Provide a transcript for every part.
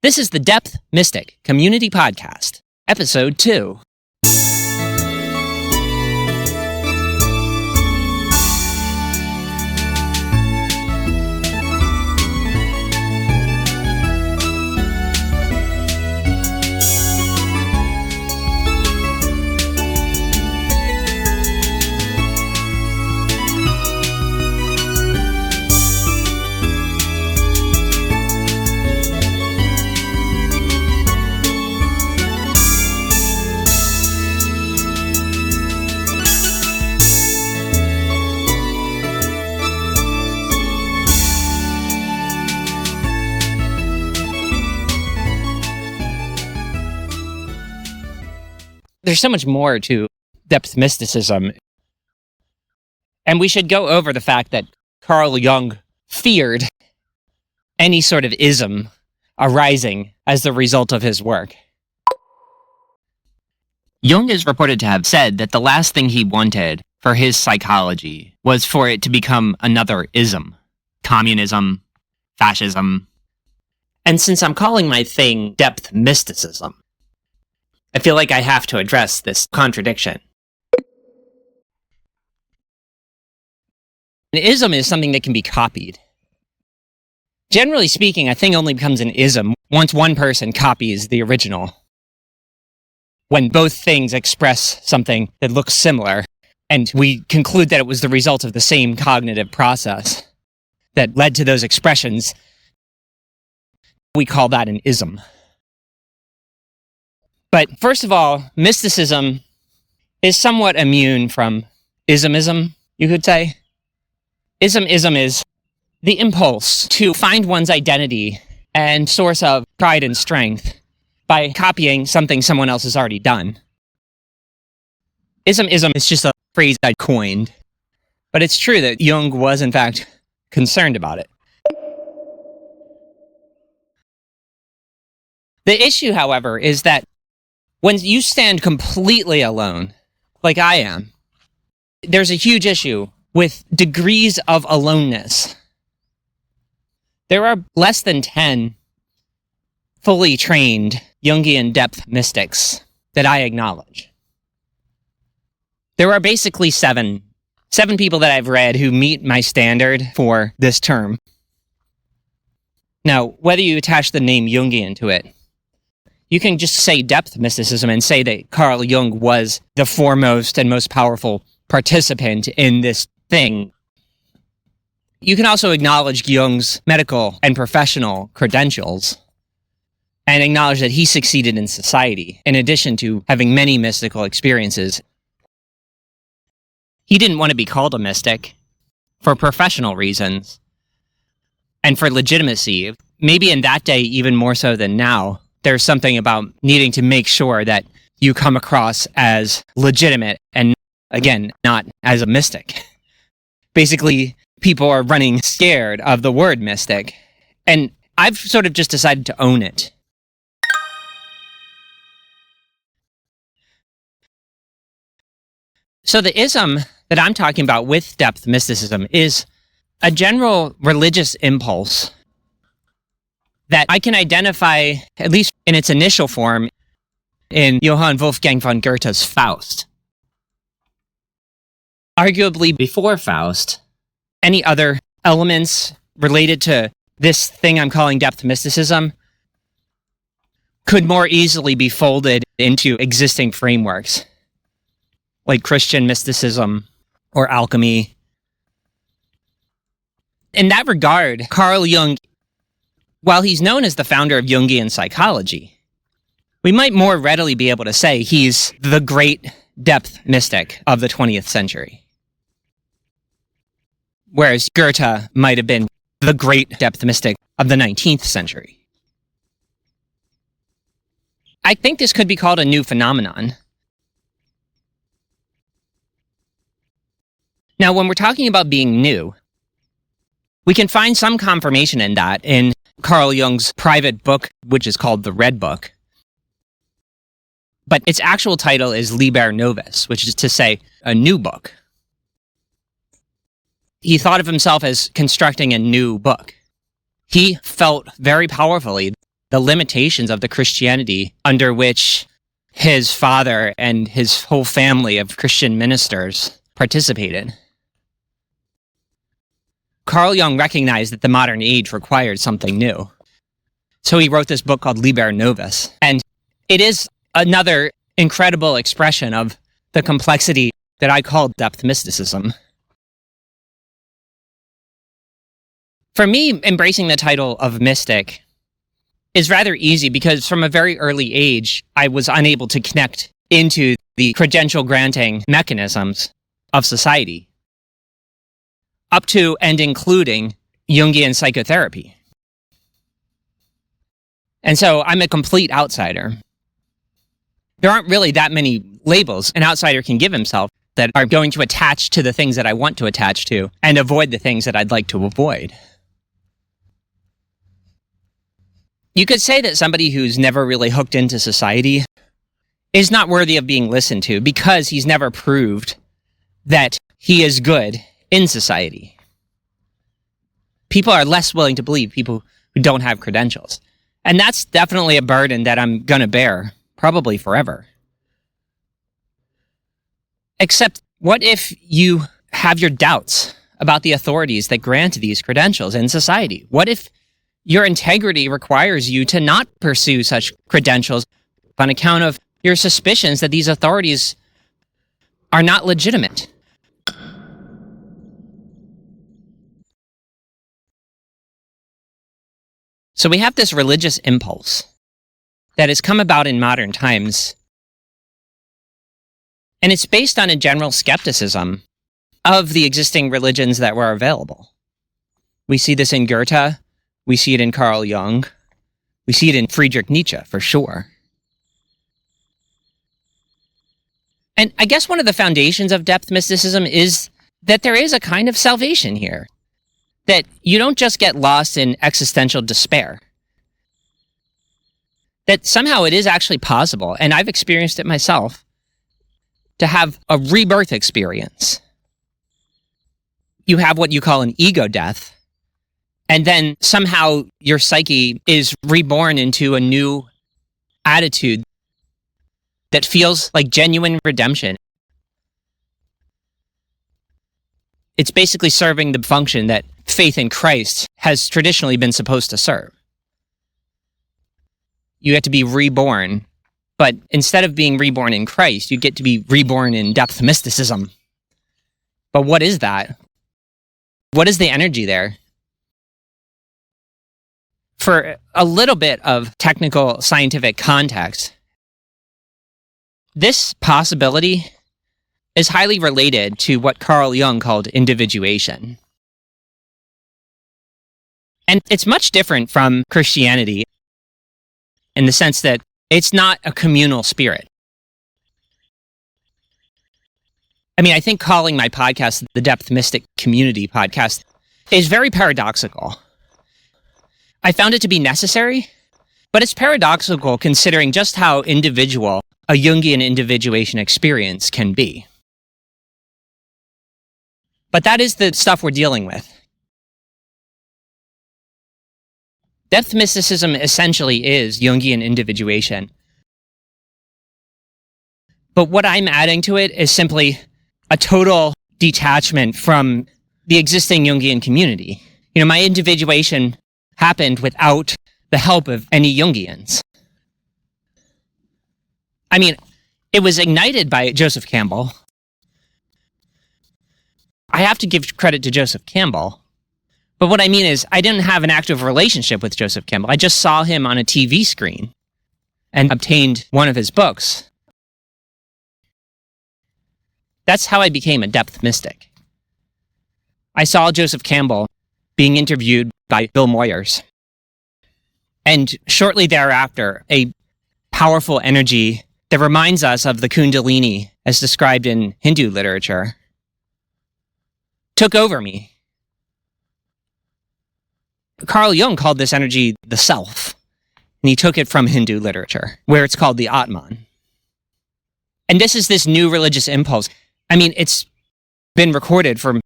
This is the Depth Mystic Community Podcast, Episode 2. There's so much more to depth mysticism. And we should go over the fact that Carl Jung feared any sort of ism arising as the result of his work. Jung is reported to have said that the last thing he wanted for his psychology was for it to become another ism. Communism, fascism. And since I'm calling my thing depth mysticism, I feel like I have to address this contradiction. An ism is something that can be copied. Generally speaking, a thing only becomes an ism once one person copies the original. When both things express something that looks similar, and we conclude that it was the result of the same cognitive process that led to those expressions, we call that an ism. But first of all, mysticism is somewhat immune from Ism-ism, you could say. Ism-ism is the impulse to find one's identity and source of pride and strength by copying something someone else has already done. Ism-ism is just a phrase I coined, but it's true that Jung was, in fact, concerned about it. The issue, however, is that when you stand completely alone, like I am, there's a huge issue with degrees of aloneness. There are less than 10 fully trained Jungian depth mystics that I acknowledge. There are basically seven people that I've read who meet my standard for this term. Now, whether you attach the name Jungian to it, you can just say depth mysticism and say that Carl Jung was the foremost and most powerful participant in this thing. You can also acknowledge Jung's medical and professional credentials and acknowledge that he succeeded in society, in addition to having many mystical experiences. He didn't want to be called a mystic for professional reasons and for legitimacy, maybe in that day even more so than now. There's something about needing to make sure that you come across as legitimate and, again, not as a mystic. Basically, people are running scared of the word mystic, and I've sort of just decided to own it. So the ism that I'm talking about with depth mysticism is a general religious impulse that I can identify, at least in its initial form, in Johann Wolfgang von Goethe's Faust. Arguably before Faust, any other elements related to this thing I'm calling depth mysticism could more easily be folded into existing frameworks, like Christian mysticism or alchemy. In that regard, Carl Jung, while he's known as the founder of Jungian psychology, we might more readily be able to say he's the great depth mystic of the 20th century. Whereas Goethe might have been the great depth mystic of the 19th century. I think this could be called a new phenomenon. Now, when we're talking about being new, we can find some confirmation in that in Carl Jung's private book, which is called The Red Book. But its actual title is Liber Novus, which is to say, a new book. He thought of himself as constructing a new book. He felt very powerfully the limitations of the Christianity under which his father and his whole family of Christian ministers participated. Carl Jung recognized that the modern age required something new. So he wrote this book called Liber Novus. And it is another incredible expression of the complexity that I call depth mysticism. For me, embracing the title of mystic is rather easy because from a very early age, I was unable to connect into the credential granting mechanisms of society, up to and including Jungian psychotherapy. And so I'm a complete outsider. There aren't really that many labels an outsider can give himself that are going to attach to the things that I want to attach to and avoid the things that I'd like to avoid. You could say that somebody who's never really hooked into society is not worthy of being listened to because he's never proved that he is good in society. People are less willing to believe people who don't have credentials. And that's definitely a burden that I'm going to bear, probably forever. Except, what if you have your doubts about the authorities that grant these credentials in society? What if your integrity requires you to not pursue such credentials on account of your suspicions that these authorities are not legitimate? So we have this religious impulse that has come about in modern times, and it's based on a general skepticism of the existing religions that were available. We see this in Goethe, we see it in Carl Jung, we see it in Friedrich Nietzsche, for sure. And I guess one of the foundations of depth mysticism is that there is a kind of salvation here. That you don't just get lost in existential despair. That somehow it is actually possible, and I've experienced it myself, to have a rebirth experience. You have what you call an ego death, and then somehow your psyche is reborn into a new attitude that feels like genuine redemption. It's basically serving the function that faith in Christ has traditionally been supposed to serve. You get to be reborn, but instead of being reborn in Christ, you get to be reborn in depth mysticism. But what is that? What is the energy there? For a little bit of technical scientific context, this possibility is highly related to what Carl Jung called individuation. And it's much different from Christianity in the sense that it's not a communal spirit. I mean, I think calling my podcast the Depth Mystic Community Podcast is very paradoxical. I found it to be necessary, but it's paradoxical considering just how individual a Jungian individuation experience can be. But that is the stuff we're dealing with. Depth mysticism essentially is Jungian individuation. But what I'm adding to it is simply a total detachment from the existing Jungian community. You know, my individuation happened without the help of any Jungians. I mean, it was ignited by Joseph Campbell. I have to give credit to Joseph Campbell. But what I mean is, I didn't have an active relationship with Joseph Campbell. I just saw him on a TV screen and obtained one of his books. That's how I became a depth mystic. I saw Joseph Campbell being interviewed by Bill Moyers. And shortly thereafter, a powerful energy that reminds us of the Kundalini as described in Hindu literature took over me. Carl Jung called this energy the self, and he took it from Hindu literature, where it's called the Atman. And this is this new religious impulse. I mean, it's been recorded for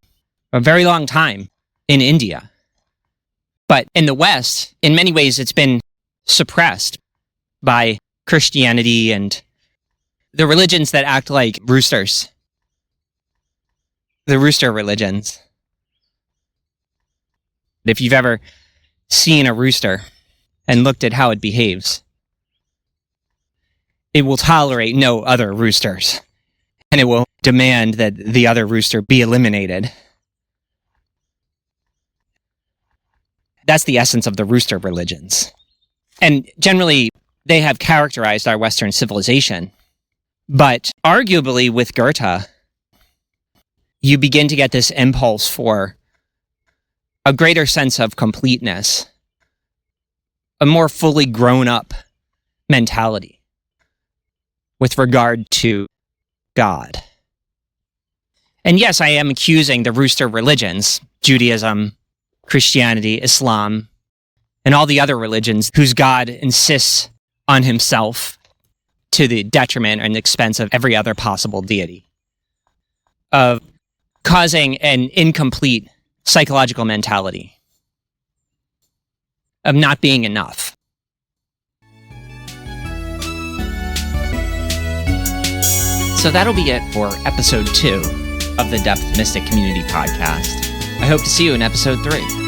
a very long time in India. But in the West, in many ways, it's been suppressed by Christianity and the religions that act like roosters. The rooster religions. If you've ever seen a rooster and looked at how it behaves, it will tolerate no other roosters, and it will demand that the other rooster be eliminated. That's the essence of the rooster religions. And generally, they have characterized our Western civilization. But arguably with Goethe, you begin to get this impulse for a greater sense of completeness, a more fully grown-up mentality with regard to God. And yes, I am accusing the rooster religions, Judaism, Christianity, Islam, and all the other religions whose God insists on himself to the detriment and expense of every other possible deity, of causing an incomplete psychological mentality, of not being enough. So that'll be it for episode 2 of the Depth Mystic Community Podcast. I hope to see you in episode 3.